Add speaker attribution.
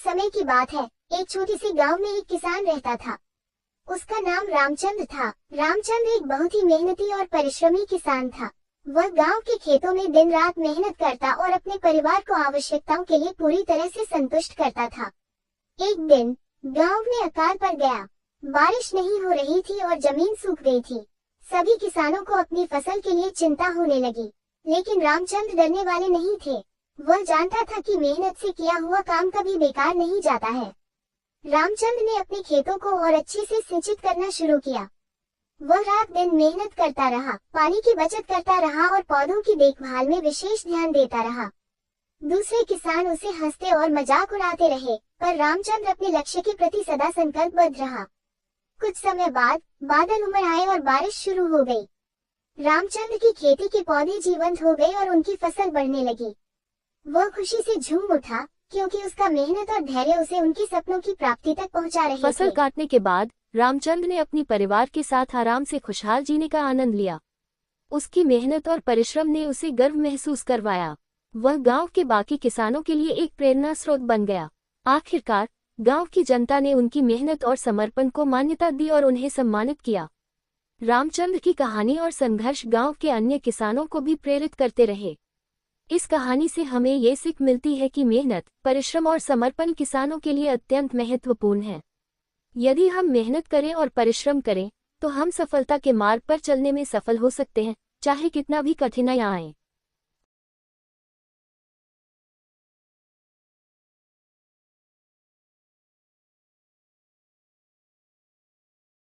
Speaker 1: समय की बात है। एक छोटी सी गांव में एक किसान रहता था। उसका नाम रामचंद्र था। रामचंद्र एक बहुत ही मेहनती और परिश्रमी किसान था। वह गांव के खेतों में दिन रात मेहनत करता और अपने परिवार को आवश्यकताओं के लिए पूरी तरह से संतुष्ट करता था। एक दिन गांव में अकाल पड़ गया। बारिश नहीं हो रही थी और जमीन सूख गई थी। सभी किसानों को अपनी फसल के लिए चिंता होने लगी, लेकिन रामचंद्र डरने वाले नहीं थे। वह जानता था कि मेहनत से किया हुआ काम कभी बेकार नहीं जाता है। रामचंद्र ने अपने खेतों को और अच्छे से सिंचित करना शुरू किया। वह रात दिन मेहनत करता रहा, पानी की बचत करता रहा और पौधों की देखभाल में विशेष ध्यान देता रहा। दूसरे किसान उसे हंसते और मजाक उड़ाते रहे, पर रामचंद्र अपने लक्ष्य के प्रति सदा संकल्पबद्ध रहा। कुछ समय बाद बादल उमड़ आए और बारिश शुरू हो गई। रामचंद्र की खेती के पौधे जीवंत हो गए और उनकी फसल बढ़ने लगी। वह खुशी से झूम उठा, क्योंकि उसका मेहनत और धैर्य उसे उनके सपनों की प्राप्ति तक पहुंचा रहे थे।
Speaker 2: फसल काटने के बाद रामचंद्र ने अपने परिवार के साथ आराम से खुशहाल जीने का आनंद लिया। उसकी मेहनत और परिश्रम ने उसे गर्व महसूस करवाया। वह गांव के बाकी किसानों के लिए एक प्रेरणा स्रोत बन गया। आखिरकार गांव की जनता ने उनकी मेहनत और समर्पण को मान्यता दी और उन्हें सम्मानित किया। रामचंद्र की कहानी और संघर्ष गांव के अन्य किसानों को भी प्रेरित करते रहे। इस कहानी से हमें ये सीख मिलती है कि मेहनत, परिश्रम और समर्पण किसानों के लिए अत्यंत महत्वपूर्ण है। यदि हम मेहनत करें और परिश्रम करें, तो हम सफलता के मार्ग पर चलने में सफल हो सकते हैं, चाहे कितना भी कठिनाई आए।